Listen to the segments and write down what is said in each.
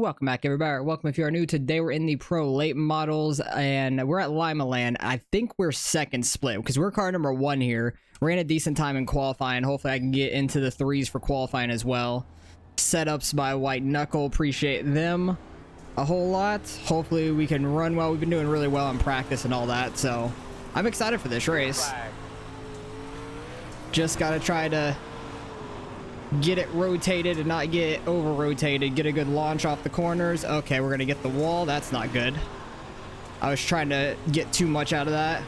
Welcome back, everybody. Or welcome if you are new. Today we're in the Pro Late Models, and we're at Limaland. I think we're second split, because we're car number 1 here. Ran a decent time in qualifying. Hopefully I can get into the 3s for qualifying as well. Setups by White Knuckle. Appreciate them a whole lot. Hopefully we can run well. We've been doing really well in practice and all that, so I'm excited for this race. Just gotta try to get it rotated and not get it over rotated. Get a good launch off the corners. Okay, we're gonna get the wall. That's not good. I was trying to get too much out of that.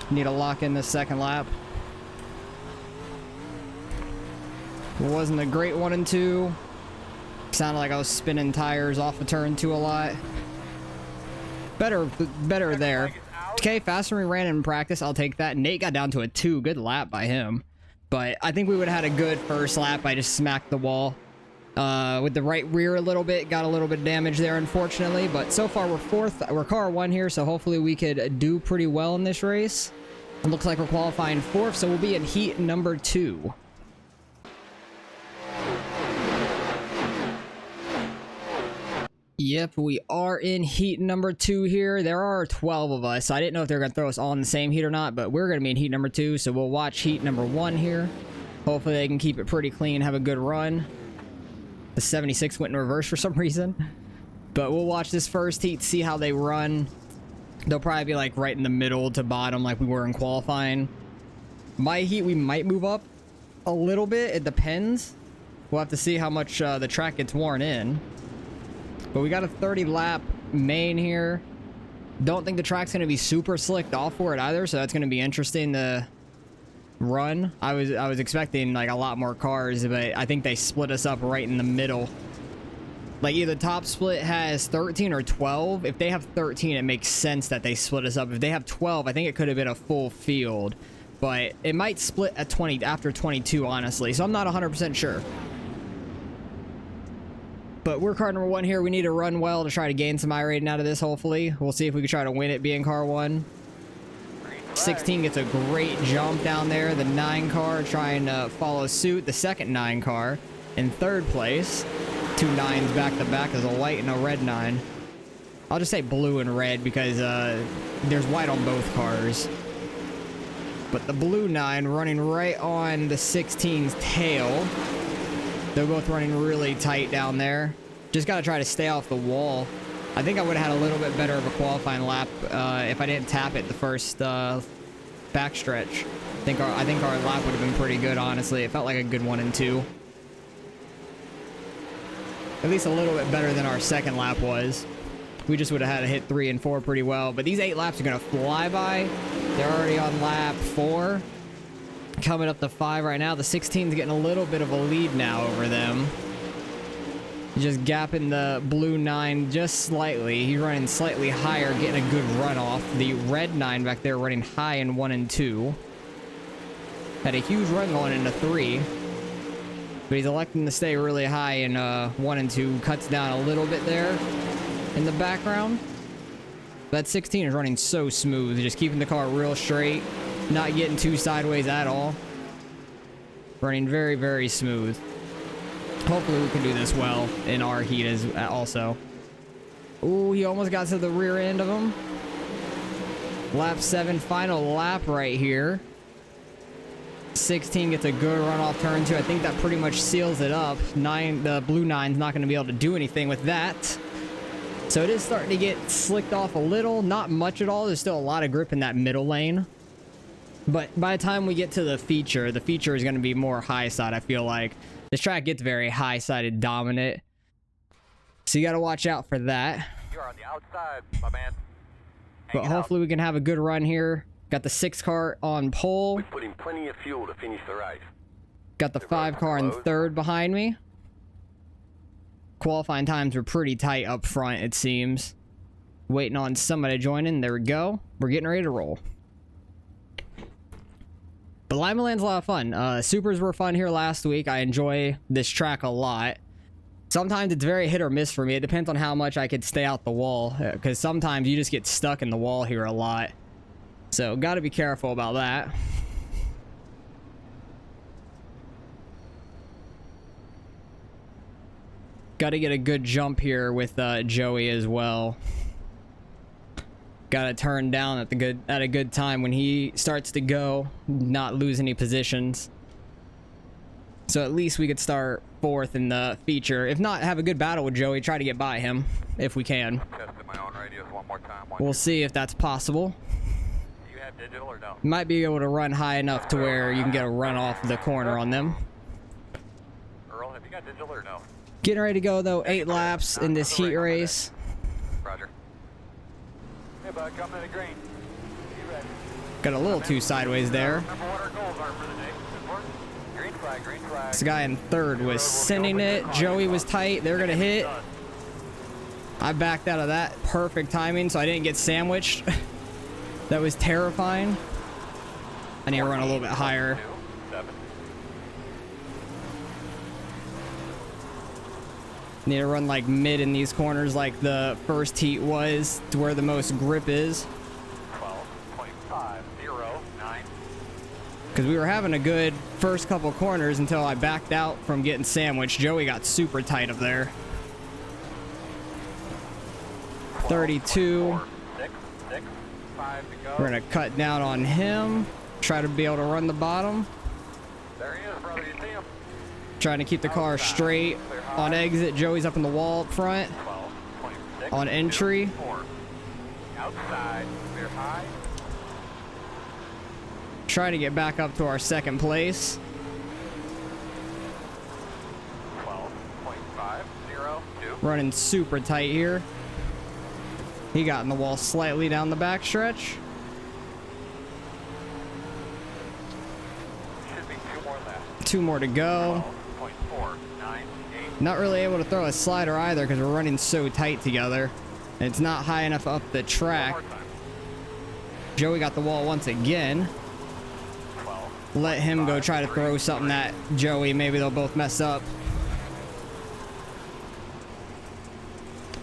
Need to lock in the second lap. It wasn't a great 1 and 2. Sounded like I was spinning tires off of turn 2 a lot. Better there. Okay, faster than we ran in practice. I'll take that. Nate got down to a 2. Good lap by him. But I think we would have had a good first lap. I just smacked the wall with the right rear a little bit. Got a little bit of damage there, unfortunately. But so far, we're 4th. We're car 1 here, so hopefully we could do pretty well in this race. It looks like we're qualifying 4th, so we'll be in heat number 2. Yep, we are in heat number 2 here. There are 12 of us. So I didn't know if they were going to throw us all in the same heat or not, but we're going to be in heat number 2, so we'll watch heat number 1 here. Hopefully they can keep it pretty clean, have a good run. The 76 went in reverse for some reason. But we'll watch this first heat, see how they run. They'll probably be like right in the middle to bottom like we were in qualifying. My heat, we might move up a little bit. It depends. We'll have to see how much the track gets worn in. But we got a 30 lap main here. Don't think the track's going to be super slicked off for it either, so that's going to be interesting to run. I was expecting like a lot more cars, but I think they split us up right in the middle. Like either top split has 13 or 12. If they have 13, it makes sense that they split us up. If they have 12, I think it could have been a full field. But it might split at 20 after 22, honestly. So I'm not 100% sure. But we're car number 1 here. We need to run well to try to gain some iRating out of this, hopefully. We'll see if we can try to win it being car 1. 16 gets a great jump down there. The 9 car trying to follow suit. The second 9 car in 3rd place. 2 9s back to back as a white and a red 9. I'll just say blue and red because there's white on both cars. But the blue 9 running right on the 16's tail. They're both running really tight down there. Just got to try to stay off the wall. I think I would have had a little bit better of a qualifying lap if I didn't tap it the first backstretch. I think our lap would have been pretty good, honestly. It felt like a good 1 and 2. At least a little bit better than our second lap was. We just would have had to hit 3 and 4 pretty well. But these 8 laps are going to fly by. They're already on lap 4. Coming up to 5 right now. The 16's getting a little bit of a lead now over them. Just gapping the blue 9 just slightly. He's running slightly higher, getting a good run off. The red 9 back there running high in 1 and 2. Had a huge run going into 3. But he's electing to stay really high in 1 and 2. Cuts down a little bit there in the background. That 16 is running so smooth. Just keeping the car real straight. Not getting too sideways at all. Running very, very smooth. Hopefully we can do this well in our heat as also. Ooh, he almost got to the rear end of him. Lap 7, final lap right here. 16 gets a good run off turn 2. I think that pretty much seals it up. The blue 9's not going to be able to do anything with that. So it is starting to get slicked off a little. Not much at all. There's still a lot of grip in that middle lane. But by the time we get to the feature is going to be more high side, I feel like. This track gets very high-sided dominant. So you got to watch out for that. You're on the outside, my man. But hopefully we can have a good run here. Got the 6 car on pole. We put in plenty of fuel to finish the race. Got the 5 car in 3rd behind me. Qualifying times were pretty tight up front, it seems. Waiting on somebody to join in. There we go. We're getting ready to roll. But Limaland's a lot of fun. Supers were fun here last week. I enjoy this track a lot. Sometimes it's very hit or miss for me. It depends on how much I could stay out the wall. Because sometimes you just get stuck in the wall here a lot. So, got to be careful about that. Got to get a good jump here with Joey as well. Got to turn down at a good time when he starts to go, not lose any positions. So at least we could start 4th in the feature. If not, have a good battle with Joey. Try to get by him if we can. Testing my own radios one more time. We'll see if that's possible. Do you have digital or no? Might be able to run high enough to where you can get a run off the corner on them. Earl, have you got digital or no? Getting ready to go though, 8 laps in this heat race. Roger. Hey bud, coming to the green. You ready? Got a little too sideways there. Remember what our goals are for the day. Important. Green flag, green flag. This guy in 3rd was sending it. Joey was tight. They're gonna hit. I backed out of that. Perfect timing, so I didn't get sandwiched. That was terrifying. I need to run a little bit higher. 7. Need to run like mid in these corners like the first heat was, to where the most grip is. 12.5, 0, 9. Because we were having a good first couple corners until I backed out from getting sandwiched. Joey got super tight up there. 32. 6, 5 to go. We're going to cut down on him. Try to be able to run the bottom. There he is, brother. You see him? Trying to keep the car straight. On exit, Joey's up in the wall up front. 12.6. On entry. 4. Outside, clear high. Trying to get back up to our 2nd place. 12.5, 0, 2. Running super tight here. He got in the wall slightly down the back stretch. Should be 2 more left. 2 more to go. 12.4, 9, 8. Not really able to throw a slider either because we're running so tight together. And it's not high enough up the track. One more time. Joey got the wall once again. 12. Let him go try to throw something at Joey. Maybe they'll both mess up.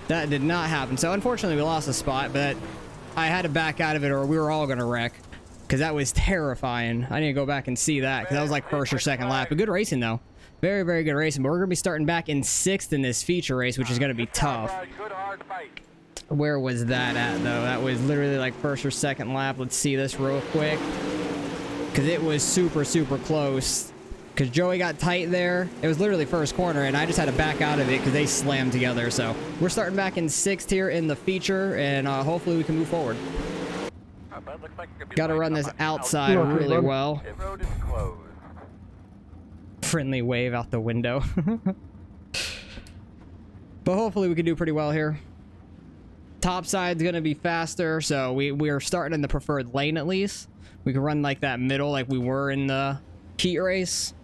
That did not happen. So unfortunately we lost a spot, but I had to back out of it or we were all going to wreck. Because that was terrifying. I need to go back and see that because that was like 1st or 2nd lap. But good racing though. Very, very good racing. But we're going to be starting back in 6th in this feature race, which is going to be tough. Good hard fight. Where was that at though? That was literally like 1st or 2nd lap. Let's see this real quick. Because it was super, super close. Because Joey got tight there. It was literally 1st corner, and I just had to back out of it because they slammed together. So we're starting back in 6th here in the feature, and hopefully we can move forward. Got to run this outside really well. The road is closed. Friendly wave out the window. But hopefully we can do pretty well here. Top side's going to be faster, so we're starting in the preferred lane at least. We can run like that middle like we were in the heat race.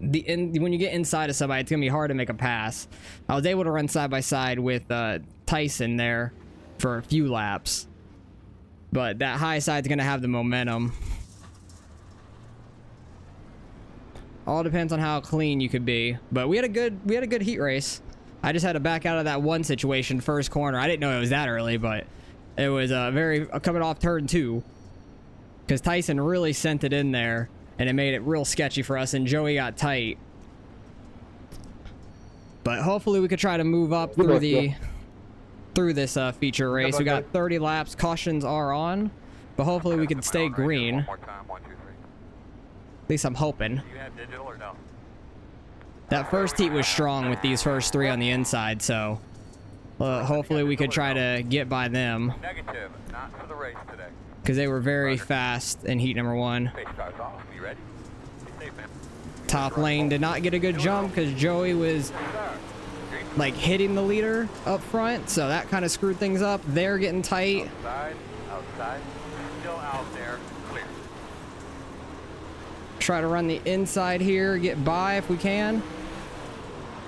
When you get inside of somebody, it's going to be hard to make a pass. I was able to run side by side with Tyson there for a few laps. But that high side's going to have the momentum. All depends on how clean you could be. But we had a good heat race. I just had to back out of that one situation, 1st corner. I didn't know it was that early, but it was coming off turn 2. Because Tyson really sent it in there. And it made it real sketchy for us, and Joey got tight. But hopefully we could try to move up through this feature race. We got 30 laps. Cautions are on, but hopefully we can stay green. One more time, 1, 2, 3. At least I'm hoping. Do you have digital or no? That first heat was strong with these first 3 on the inside, so hopefully we could try to get by them. Negative, not for the race today. Because they were very fast in heat number 1. Pace starts off. You ready? Be safe, man. Top lane did not get a good jump because Joey was like hitting the leader up front, so that kind of screwed things up. They're getting tight. Outside, still out there, clear. Try to run the inside here, get by if we can.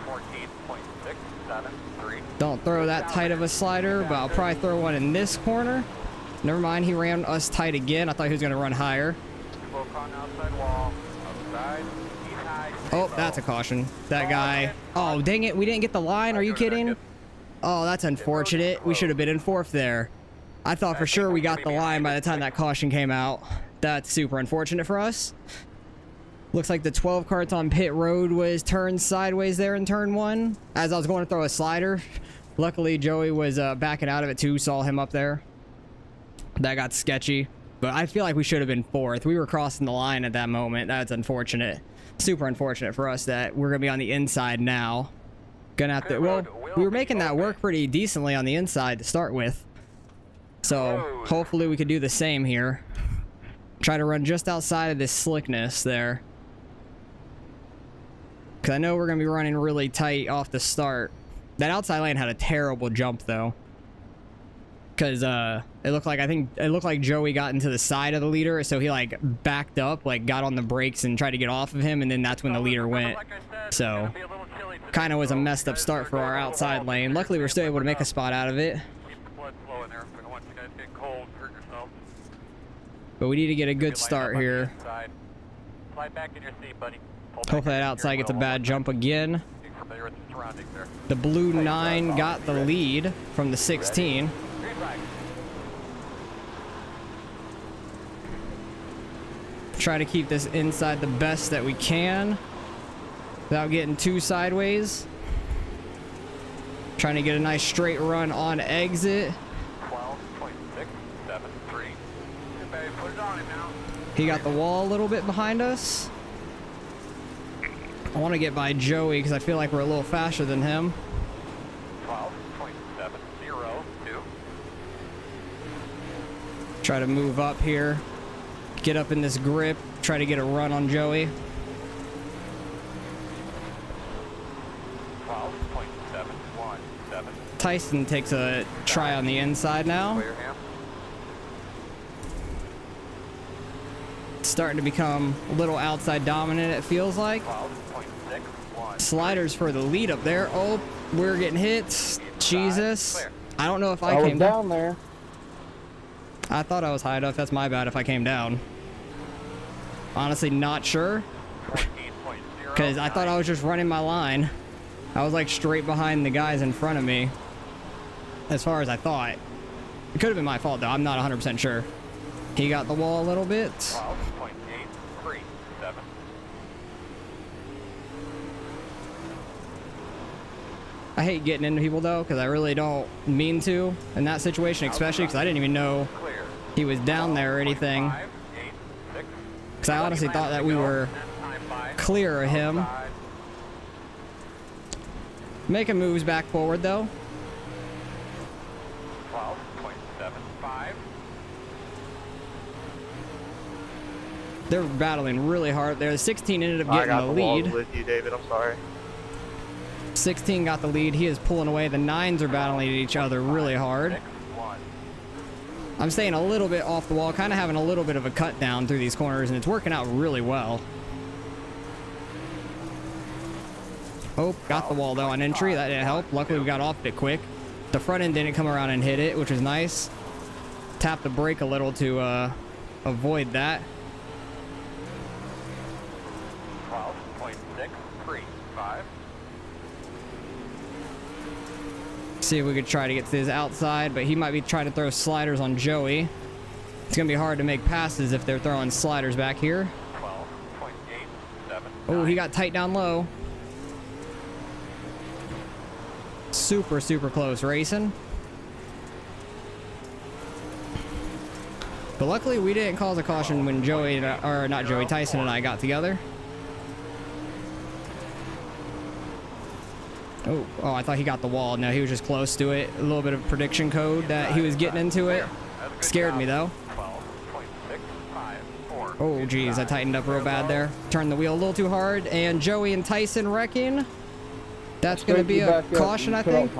14.673. Don't throw that tight of a slider, but I'll probably throw one in this corner. Never mind, he ran us tight again. I thought he was going to run higher. Both on outside wall, outside, he's high. Oh, that's a caution. That guy. Oh, dang it. We didn't get the line. Are you kidding? Oh, that's unfortunate. We should have been in 4th there. I thought for sure we got the line by the time that caution came out. That's super unfortunate for us. Looks like the 12 carts on pit road was turned sideways there in turn 1 as I was going to throw a slider. Luckily, Joey was backing out of it too, saw him up there. That got sketchy, but I feel like we should have been 4th. We were crossing the line at that moment. That's unfortunate. Super unfortunate for us that we're going to be on the inside now. Gonna have to, well, we were making that work pretty decently on the inside to start with. So hopefully we could do the same here. Try to run just outside of this slickness there. Because I know we're going to be running really tight off the start. That outside lane had a terrible jump, though. Because it looked like Joey got into the side of the leader, so he, like, backed up, like, got on the brakes and tried to get off of him, and then that's when the leader went. So, kind of was a messed up start for our outside lane. Luckily, we were still able to make a spot out of it. But we need to get a good start here. Hopefully that outside gets a bad jump again. The blue 9 got the lead from the 16. Try to keep this inside the best that we can without getting too sideways. Trying to get a nice straight run on exit. 12.673. Put it on him now. He got the wall a little bit behind us. I want to get by Joey because I feel like we're a little faster than him. 12.702. Try to move up here. Get up in this grip. Try to get a run on Joey. 12.717. Tyson takes a try on the inside now. Clear him. Starting to become a little outside dominant, it feels like. 12.61. Sliders for the lead up there. Oh, we're getting hit. Jesus. I don't know if I was came down. down there. I thought I was high enough. That's my bad if I came down. Honestly, not sure. 14.0. Because I thought I was just running my line. I was like straight behind the guys in front of me. As far as I thought. It could have been my fault though. I'm not 100% sure. He got the wall a little bit. 12.837. I hate getting into people though, because I really don't mean to in that situation, especially because I didn't even know Clear. he was down there or anything. 5.886. Because I honestly thought that we were clear of him. Making moves back forward though. 12.75. They're battling really hard there. The 16 ended up I getting got the the walls lead. with you, David. I'm sorry. 16 got the lead. He is pulling away. The 9s are battling each other really hard. 6.1. I'm staying a little bit off the wall, kind of having a little bit of a cut down through these corners, and it's working out really well. Oh, got the wall though on entry. That didn't help. Luckily we got off it quick. The front end didn't come around and hit it, which was nice. Tapped the brake a little to avoid that. 12.635. See if we could try to get to his outside, but he might be trying to throw sliders on Joey. It's going to be hard to make passes if they're throwing sliders back here. 12.879. Oh, he got tight down low. Super, super close racing. But luckily we didn't cause a caution when Joey, or not Joey, Tyson and I got together. Oh, I thought he got the wall. No, he was just close to it. A little bit of prediction code that he was getting into it. Scared me though. 12.654. Oh, geez, I tightened up real bad there. Turned the wheel a little too hard, and Joey and Tyson wrecking. That's going to be a caution, I think.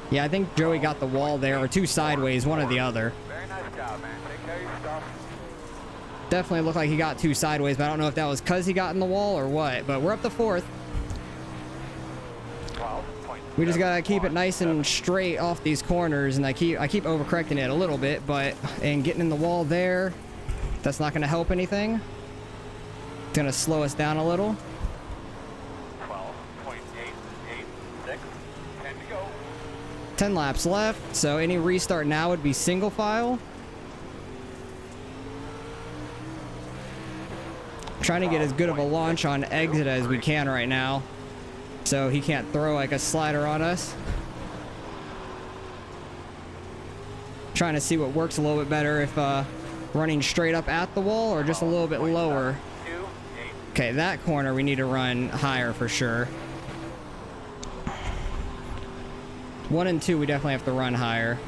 Yeah, I think Joey got the wall there, or two sideways, one or the other. Very nice job, man. Take care of your stuff. Definitely looked like he got two sideways, but I don't know if that was because he got in the wall or what. But we're up to 4th. We just gotta keep it nice and straight off these corners, and I keep overcorrecting it a little bit, but and getting in the wall there, that's not gonna help anything. It's gonna slow us down a little. 12.886. 10 to go. 10 laps left, so any restart now would be single file. Trying to get as good of a launch on exit as we can right now, so he can't throw like a slider on us. Trying to see what works a little bit better, if running straight up at the wall or just a little bit lower. Okay, that corner we need to run higher for sure. 1 and 2 we definitely have to run higher.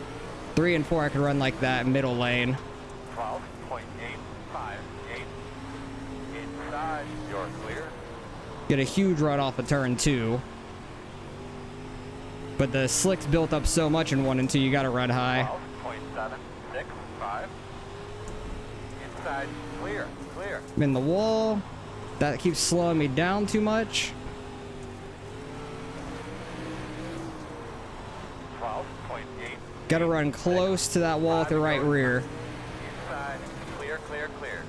3 and 4 I could run like that middle lane. 12.858. Inside, you're clear. Get a huge run off of turn 2. But the slick's built up so much in 1 and 2, you gotta run high. 12.765. Inside, clear, clear. I'm in the wall. That keeps slowing me down too much. 12.8. Gotta run close to that wall with the right rear. Inside, clear, clear, clear.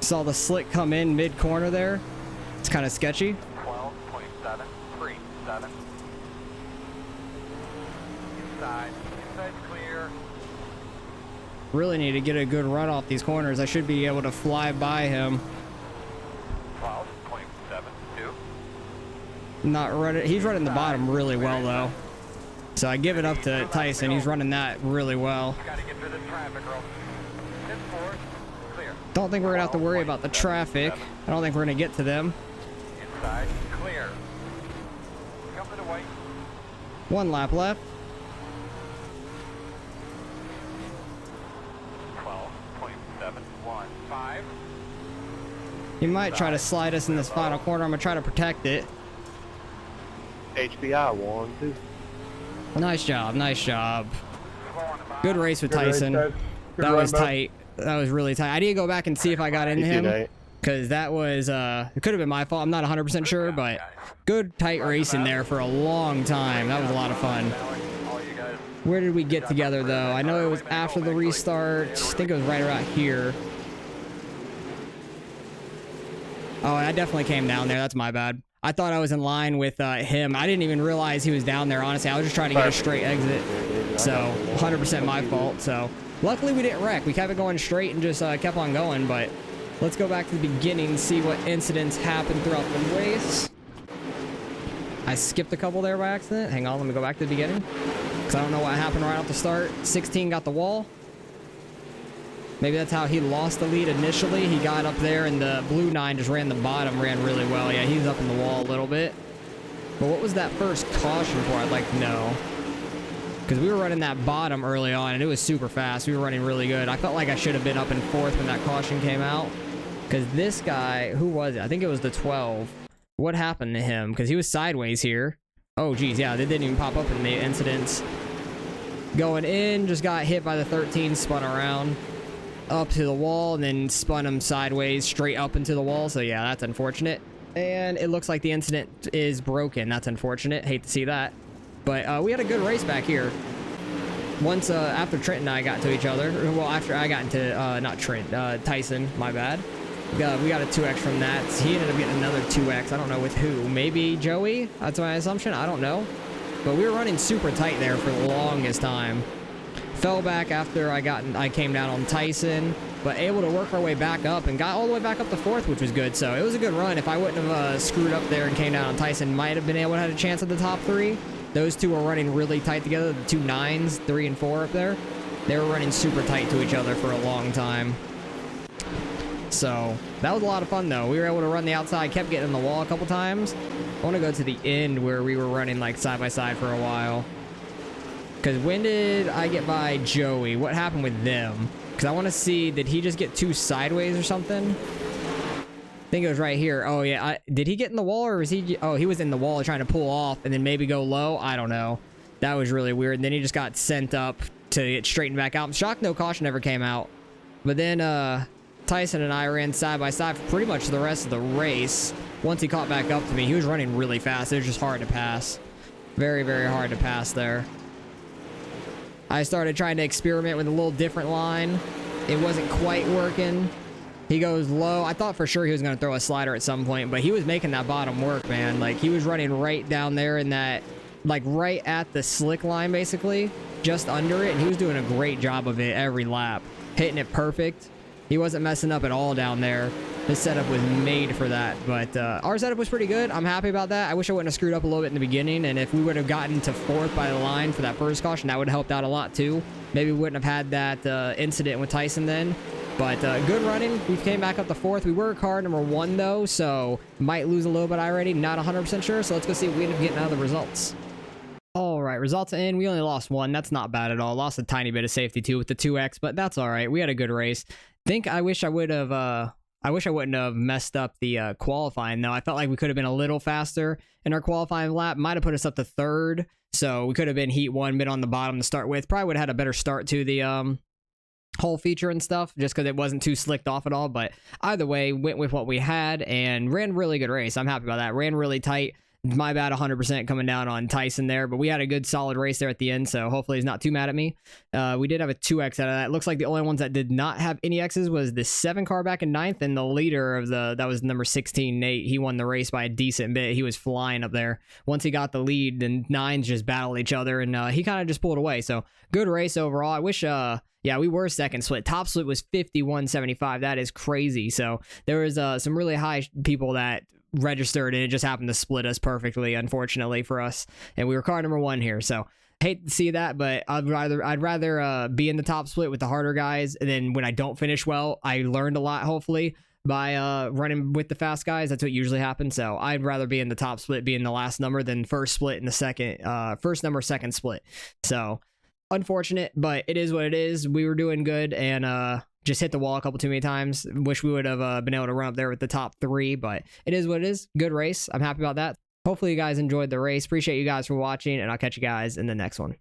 Saw the slick come in mid-corner there. It's kind of sketchy. 12.737. Inside, inside clear. Really need to get a good run off these corners. I should be able to fly by him. 12.72. Not running. He's running the bottom really well though. So I give it up to Tyson. He's running that really well. Gotta get through this traffic, girl. 10-4, clear. Don't think we're gonna have to worry about the traffic. I don't think we're gonna get to them. Inside, clear. Come to the white. 1 lap left. 12.715. He might try to slide us in this final corner. I'm gonna try to protect it. HBI 1, 2. Nice job. Nice job. Slow on the Good bottom. race with Good race, Tyson. guys. Good That run, was bud. tight. That was really tight. I need to go back and see if I got into him, 18-8. because that was it could have been my fault. I'm not 100% sure, but good tight race in there for a long time. That was a lot of fun. All you guys. Where did we get together though? I know it was after the restart. I think it was right around here. Oh, I definitely came down there. That's my bad. I thought I was in line with him. I didn't even realize he was down there, honestly. I was just trying to get a straight exit. So 100% my fault. So luckily we didn't wreck. We kept it going straight and just kept on going. But let's go back to the beginning, see what incidents happened throughout the race. I skipped a couple there by accident. Hang on, let me go back to the beginning, because I don't know what happened right off the start. 16 got the wall. Maybe that's how he lost the lead initially. He got up there and the blue 9 just ran the bottom, ran really well. Yeah, he's up in the wall a little bit. But what was that first caution for? I'd like to know. Because we were running that bottom early on and it was super fast. We were running really good. I felt like I should have been up in 4th when that caution came out. Because this guy, who was it? I think it was the 12. What happened to him? Because he was sideways here. Oh, geez, yeah, they didn't even pop up in the incidents. Going in, just got hit by the 13, spun around. Up to the wall and then spun him sideways straight up into the wall. So yeah, that's unfortunate. And it looks like the incident is broken. That's unfortunate. Hate to see that. But we had a good race back here. Once after Trent and I got to each other, well, after I got into not Trent, Tyson, my bad. We got a 2x from that. He ended up getting another 2x. I don't know with who. Maybe Joey? That's my assumption. I don't know. But we were running super tight there for the longest time. Fell back after I came down on Tyson, but able to work our way back up and got all the way back up to 4th, which was good. So it was a good run. If I wouldn't have screwed up there and came down on Tyson, might have been able to have a chance at the top 3. Those two were running really tight together. The 2 9s, 3 and 4 up there. They were running super tight to each other for a long time. So that was a lot of fun though. We were able to run the outside, kept getting in the wall a couple times. I want to go to the end where we were running like side by side for a while. Because when did I get by Joey? What happened with them? Because I want to see, did he just get 2 sideways or something? I think it was right here. Oh, yeah. Did he get in the wall or was he... Oh, he was in the wall trying to pull off and then maybe go low. I don't know. That was really weird. And then he just got sent up to get straightened back out. I'm shocked no caution ever came out. But then Tyson and I ran side by side for pretty much the rest of the race. Once he caught back up to me, he was running really fast. It was just hard to pass. Very, very hard to pass there. I started trying to experiment with a little different line. It wasn't quite working. He goes low. I thought for sure he was going to throw a slider at some point, but he was making that bottom work, man. Like, he was running right down there in that, like, right at the slick line, basically, just under it, and he was doing a great job of it every lap. Hitting it perfect. He wasn't messing up at all down there. His setup was made for that, but our setup was pretty good. I'm happy about that. I wish I wouldn't have screwed up a little bit in the beginning, and if we would have gotten to 4th by the line for that first caution, that would have helped out a lot too. Maybe we wouldn't have had that incident with Tyson then, but good running. We came back up to 4th. We were car number 1 though, so might lose a little bit already. Not 100% sure, so let's go see what we end up getting out of the results. All right, results in. We only lost 1. That's not bad at all. Lost a tiny bit of safety too with the 2X, but that's all right. We had a good race. I wish I would have I wish I wouldn't have messed up the qualifying, though. I felt like we could have been a little faster in our qualifying lap. Might have put us up to 3rd, so we could have been heat 1, been on the bottom to start with. Probably would have had a better start to the whole feature and stuff, just because it wasn't too slicked off at all. But either way, went with what we had and ran a really good race. I'm happy about that. Ran really tight. My bad 100% coming down on Tyson there, but we had a good solid race there at the end, so hopefully he's not too mad at me. We did have a 2X out of that. Looks like the only ones that did not have any X's was the 7 car back in 9th, and the leader of that was number 16, Nate. He won the race by a decent bit. He was flying up there. Once he got the lead, then 9s just battled each other, and he kind of just pulled away. So good race overall. I wish yeah, we were second split. Top split was 51.75. That is crazy. So there was some really high people that registered, and it just happened to split us perfectly, unfortunately for us. And we were car number 1 here. So hate to see that, but I'd rather be in the top split with the harder guys. And then when I don't finish well, I learned a lot, hopefully, by running with the fast guys. That's what usually happens. So I'd rather be in the top split, be in the last number, than first split in the second, first number, second split. So unfortunate, but it is what it is. We were doing good, and just hit the wall a couple too many times. Wish we would have been able to run up there with the top 3, but it is what it is. Good race. I'm happy about that. Hopefully you guys enjoyed the race. Appreciate you guys for watching, and I'll catch you guys in the next one.